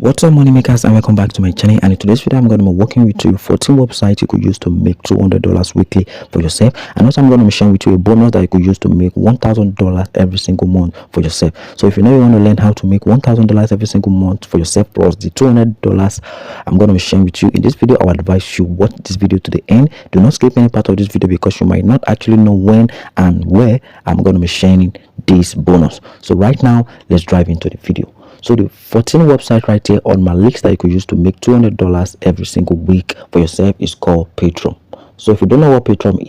What's up, money makers, and welcome back to my channel. And in today's video I'm going to be working with you 14 websites you could use to make $200 weekly for yourself, and also I'm going to be sharing with you a bonus that you could use to make $1,000 every single month for yourself. So if you know you want to learn how to make $1,000 every single month for yourself plus the $200 I'm going to be sharing with you in this video, I would advise you watch this video to the end. Do not skip any part of this video because you might not actually know when and where I'm going to be sharing this bonus. So right now let's dive into the video. So the 14 website right here on my list that you could use to make $200 every single week for yourself is called Patreon. So if you don't know what Patreon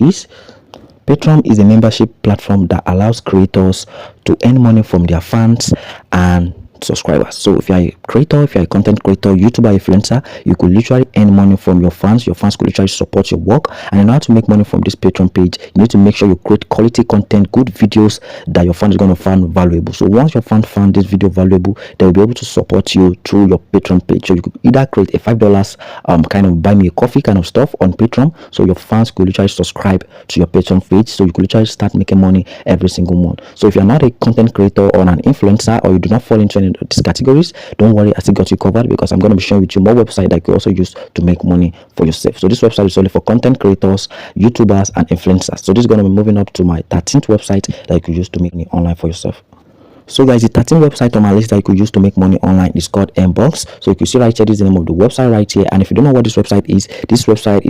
is a membership platform that allows creators to earn money from their fans and subscribers. So if you're a creator, if you're a content creator, YouTuber, influencer, you could literally earn money from your fans. Your fans could literally support your work. And in order to make money from this Patreon page, you need to make sure you create quality content, good videos that your fans are going to find valuable. So once your fans find this video valuable, they will be able to support you through your Patreon page. So you could either create a $5 kind of buy me a coffee kind of stuff on Patreon, so your fans could literally subscribe to your Patreon page, so you could literally start making money every single month. So if you're not a content creator or an influencer, or you do not fall into any of these categories, don't worry, I still got you covered, because I'm going to be sharing with you more websites that you can also use to make money for yourself. So this website is only for content creators, YouTubers, and influencers. So this is going to be moving up to my 13th website that you could use to make money online for yourself. So guys, the 13th website on my list that you could use to make money online is called Inbox. So you can see right here, this is the name of the website right here. And if you don't know what this website is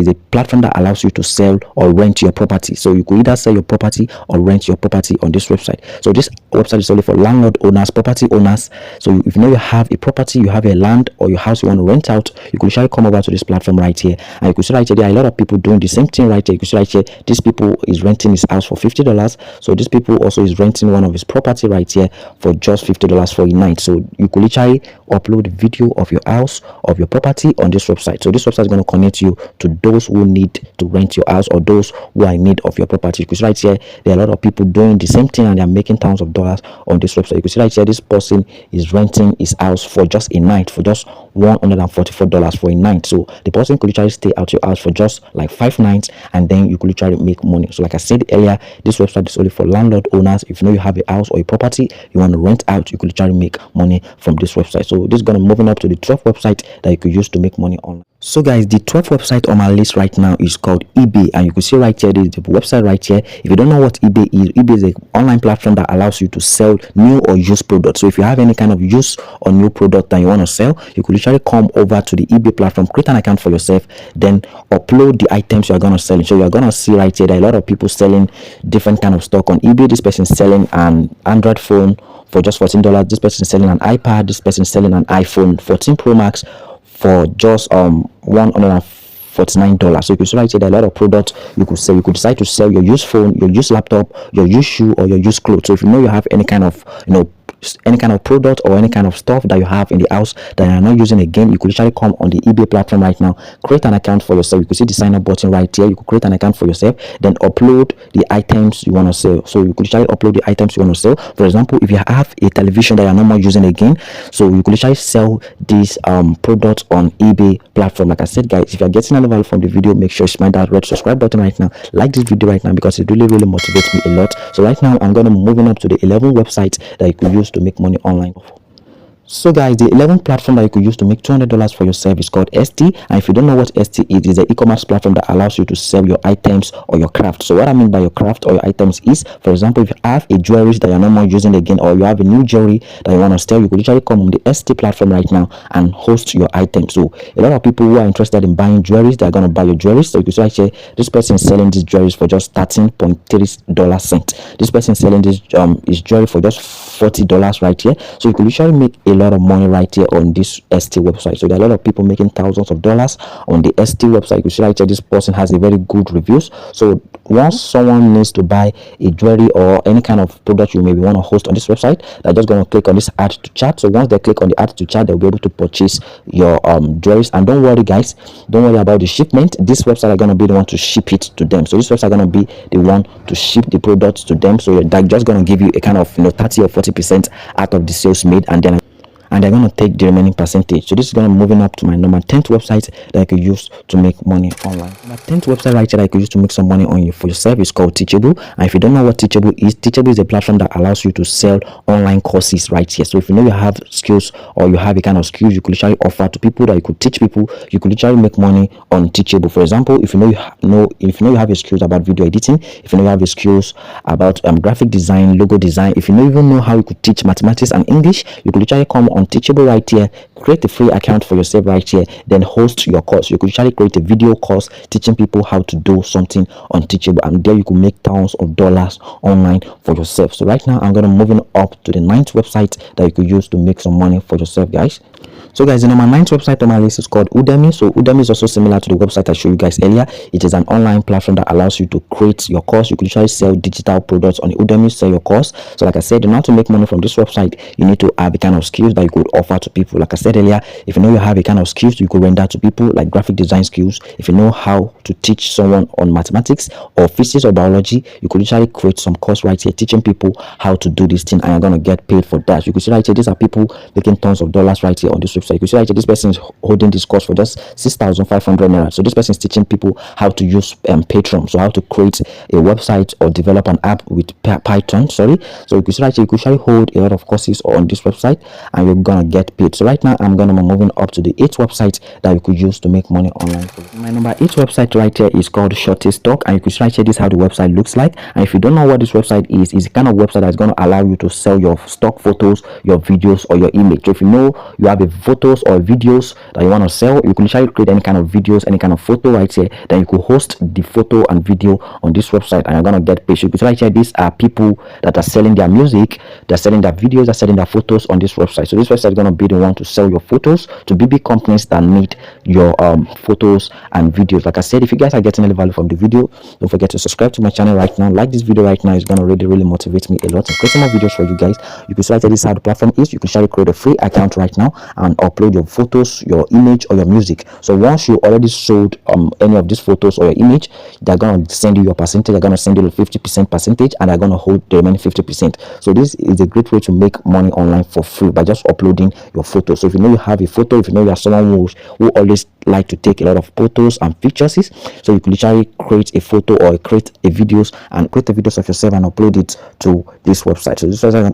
a platform that allows you to sell or rent your property. So you could either sell your property or rent your property on this website. So this website is only for landlord owners, property owners. So if you know you have a property, you have a land or your house you want to rent out, you could actually come over to this platform right here. And you could see right here, there are a lot of people doing the same thing right here. You could see right here, this people is renting his house for $50. So this people also is renting one of his property right here for just $50 for a night. So you could literally upload video of your house, of your property on this website. So this website is going to connect you to those who need to rent your house or those who are in need of your property. You can see right here, there are a lot of people doing the same thing and they are making thousands of dollars on this website. You can see right here, this person is renting his house for just a night for just $144 for a night. So the person could literally stay at your house for just like 5 nights, and then you could literally make money. So like I said earlier, this website is only for landlord owners. If you know you have a house or a property you want to rent out, you could literally make money from this website. So this is going to moving up to the 12th website that you could use to make money online. So guys, the 12th website on my list right now is called eBay, and you can see right here, this is the website right here. If you don't know what eBay is an online platform that allows you to sell new or used products. So if you have any kind of used or new product that you want to sell, you could literally come over to the eBay platform, create an account for yourself, then upload the items you are going to sell. So you're going to see right here that a lot of people selling different kind of stock on eBay. This person selling an Android phone for just $14. This person selling an iPad. This person selling an iPhone 14 Pro Max for just $149. So you can see right here, there are a lot of products you could sell. You could decide to sell your used phone, your used laptop, your used shoe, or your used clothes. So if you know you have any kind of any kind of product or any kind of stuff that you have in the house that you are not using again, you could literally come on the eBay platform right now, create an account for yourself. You could see the sign up button right here. You could create an account for yourself, then upload the items you want to sell. So you could literally upload the items you want to sell. For example, if you have a television that you're not more using again, so you could literally sell these products on eBay platform. Like I said guys, if you're getting any value from the video, make sure you smash that red subscribe button right now, like this video right now, because it really motivates me a lot. So right now I'm going to be moving up to the 11 websites that you could use to make money online. So guys, the 11th platform that you could use to make $200 for yourself is called ST. And if you don't know what ST is, it's an e-commerce platform that allows you to sell your items or your craft. So what I mean by your craft or your items is, for example, if you have a jewelry that you're no more using again, or you have a new jewelry that you want to sell, you could literally come on the ST platform right now and host your items. So a lot of people who are interested in buying jewelry, they're going to buy your jewelry. So you can see right here, this person is selling this jewelry for just $13.30. This person is selling this is jewelry for just $40 right here. So you could literally make a lot of money right here on this ST website. So there are a lot of people making thousands of dollars on the ST website. You see right here, this person has a very good reviews. So once someone needs to buy a jewelry or any kind of product you maybe want to host on this website, they're just going to click on this add to chat. So once they click on the add to chat, they'll be able to purchase your jewelries. And don't worry guys, don't worry about the shipment. This website are going to be the one to ship it to them. So this website are going to be the one to ship the products to them. So they're just going to give you a kind of 30 or 40% out of the sales made, and then and they're going to take the remaining percentage. So this is going to moving up to my number 10th website that I could use to make money online. My 10th website right here that I could use to make some money on you for yourself is called Teachable. And if you don't know what Teachable is a platform that allows you to sell online courses right here. So if you know you have skills, or you have a kind of skills you could literally offer to people, that you could teach people, you could literally make money on Teachable. For example, if you know you have a skills about video editing, if you know you have a skills about graphic design, logo design, if you don't even know how you could teach mathematics and English, you could literally come on Teachable right here, create a free account for yourself right here, then host your course. You could literally create a video course teaching people how to do something on Teachable, and there you could make thousands of dollars online for yourself. So right now I'm going to moving up to the 9th website that you could use to make some money for yourself, guys. So guys, the number 9th website on my list is called Udemy. So Udemy is also similar to the website I showed you guys earlier. It is an online platform that allows you to create your course. You can literally sell digital products on Udemy, sell your course. So like I said, in order to make money from this website, you need to have a kind of skills that you could offer to people. Like I said earlier, if you know you have a kind of skills you could render to people, like graphic design skills, if you know how to teach someone on mathematics or physics or biology, you could literally create some course right here teaching people how to do this thing, and you're going to get paid for that. You could see right here, these are people making tons of dollars right here on this website. You could see right here, this person is holding this course for just 6,500 naira. So this person is teaching people how to use Patreon, so how to create a website or develop an app with Python. So you could see right here, you could actually hold a lot of courses on this website, and you're gonna get paid. So right now I'm gonna be moving up to the 8th website that you could use to make money online. My number 8 website right here is called Shutterstock, and you could see right here, this is how the website looks like. And if you don't know what this website is, it's the kind of website that's going to allow you to sell your stock photos, your videos, or your image. So if you know you have a photos or videos that you want to sell, you can literally create any kind of videos, any kind of photo right here, then you could host the photo and video on this website, and you're going to get paid. So you can see right here, these are people that are selling their music, they're selling their videos, they're selling their photos on this website. So this website is going to be the one to sell your photos to big companies that need your photos and videos. Like I said, if you guys are getting any value from the video, don't forget to subscribe to my channel right now. Like this video right now, is going to really motivate me a lot and create more videos for you guys. You can see right here, this is how the platform is. You can actually create a free account right now and upload your photos, your image, or your music. So once you already sold any of these photos or your image, they're going to send you your percentage. They're going to send you the 50% percentage, and they're going to hold the remaining 50%. So this is a great way to make money online for free by just uploading your photos. So if you know you have a photo, if you know you are someone who always like to take a lot of photos and pictures, so you can literally create a photo or create a videos and create the videos of yourself and upload it to this website. So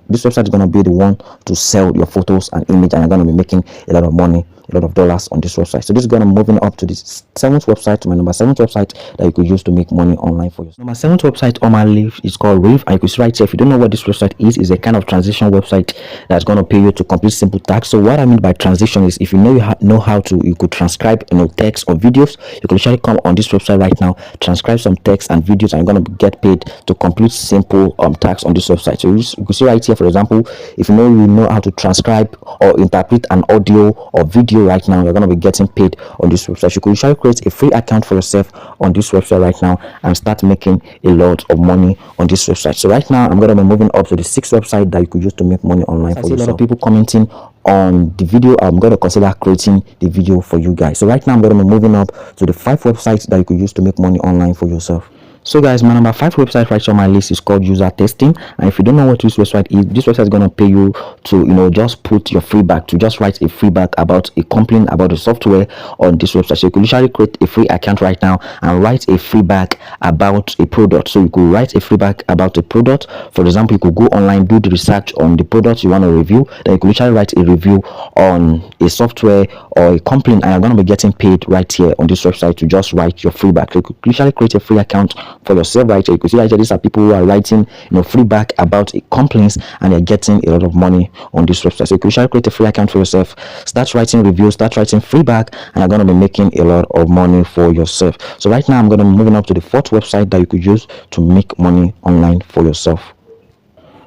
this website is going to be the one to sell your photos and image, and you're going to be making a lot of money, a lot of dollars on this website. So this is going to moving up to the 7th website, to my number 7th website that you could use to make money online for you. Number 7th website on my list is called Rave, and you can see right here, if you don't know what this website is a kind of transition website that's going to pay you to complete simple tasks. So what I mean by transition is, if you know know how to, you could transcribe text or videos, you can literally come on this website right now, transcribe some text and videos, and you're going to get paid to complete simple tasks on this website. So you can see right here, for example, if you know how to transcribe or interpret an audio or video right now, you're going to be getting paid on this website. You could literally create a free account for yourself on this website right now and start making a lot of money on this website. So right now I'm going to be moving up to the 6th website that you could use to make money online for yourself. I see a lot of people commenting on the video. I'm going to consider creating the video for you guys. So right now I'm going to be moving up to the 5 websites that you could use to make money online for yourself. So guys, my number 5 website right on my list is called User Testing, and if you don't know what this website is going to pay you to just put your feedback, to just write a feedback about a complaint about the software on this website. So you could literally create a free account right now and write a feedback about a product. So you could write a feedback about a product. For example, you could go online, do the research on the product you want to review, then you could literally write a review on a software or a complaint, and you're going to be getting paid right here on this website to just write your feedback. So you could literally create a free account for yourself right here. You can see right here, these are people who are writing feedback about complaints, and they're getting a lot of money on this website. So you can create a free account for yourself, start writing reviews, start writing feedback, and you're going to be making a lot of money for yourself. So right now I'm going to be moving up to the 4th website that you could use to make money online for yourself.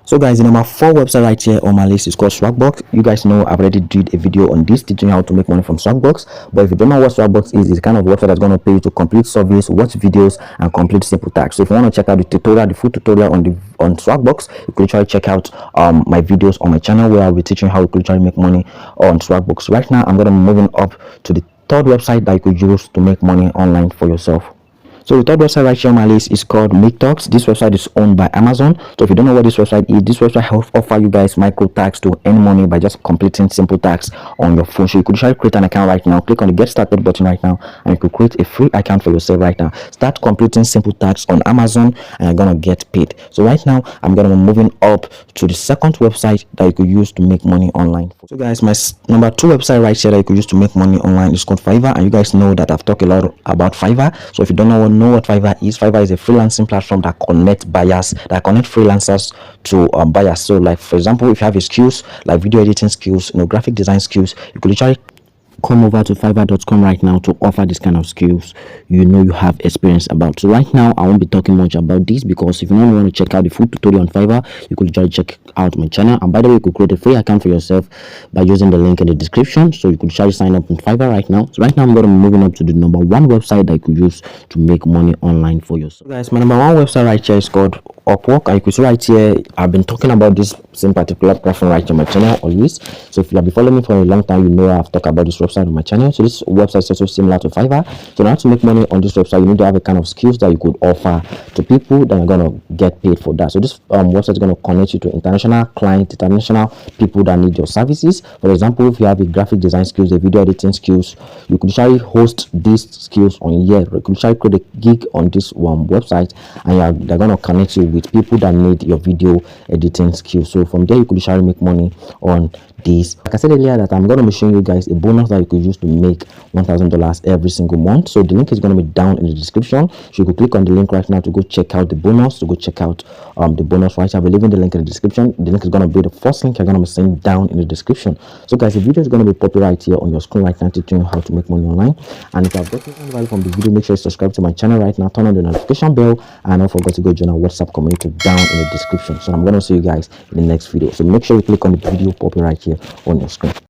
So guys, the number 4 website right here on my list is called Swagbox. You guys know I've already did a video on this teaching you how to make money from Swagbox, but if you don't know what Swagbox is, it's a kind of website that's going to pay you to complete surveys, watch videos, and complete simple tasks. So if you want to check out the tutorial, the full tutorial on Swagbox, you can try check out my videos on my channel where I'll be teaching how you could try to make money on Swagbox. Right now I'm going to be moving up to the 3rd website that you could use to make money online for yourself. So the third website right here on my list is called Make Talks. This website is owned by Amazon. So if you don't know what this website is, this website helps offer you guys micro tasks to earn money by just completing simple tasks on your phone. So you could try to create an account right now. Click on the Get Started button right now, and you could create a free account for yourself right now. Start completing simple tasks on Amazon, and you're gonna get paid. So right now, I'm gonna be moving up to the second website that you could use to make money online. So guys, my number 2 website right here that you could use to make money online is called Fiverr, and you guys know that I've talked a lot about Fiverr. So if you don't know what Fiverr is a freelancing platform that connects freelancers to buyers. So like for example, if you have a skills like video editing skills, graphic design skills, you could literally come over to fiverr.com right now to offer this kind of skills you have experience about. So right now I won't be talking much about this, because if you don't want to check out the full tutorial on Fiverr, you could just check out my channel. And by the way, you could create a free account for yourself by using the link in the description. So you could try to sign up on Fiverr right now. So right now I'm going to be moving up to the number 1 website that you could use to make money online for yourself. So guys, my number 1 website right here is called Upwork. And you could see right here, I've been talking about this same particular platform right on my channel always. So if you have been following me for a long time, you know I've talked about this website on my channel. So this website is also similar to Fiverr. So now to make money on this website, you need to have a kind of skills that you could offer to people that are going to get paid for that. So this website is going to connect you to international clients, international people that need your services. For example, if you have a graphic design skills, a video editing skills, you could try host these skills on here. You could try create a gig on this website, and they're going to connect you with people that need your video editing skills. So from there, you could try to make money on this. Like I said earlier, that I'm going to be showing you guys a bonus that you could use to make $1,000 every single month. So the link is going to be down in the description. So you could click on the link right now to go check out the bonus, right. I'll be leaving the link in the description. The link is going to be the first link you're going to be seeing down in the description. So guys, the video is going to be popular right here on your screen right now, teaching you how to make money online. And if you have gotten any value from the video, make sure you subscribe to my channel right now, turn on the notification bell, and don't forget to go join our WhatsApp community down in the description. So I'm going to see you guys in the next video. So make sure you click on the video popular right here on your screen.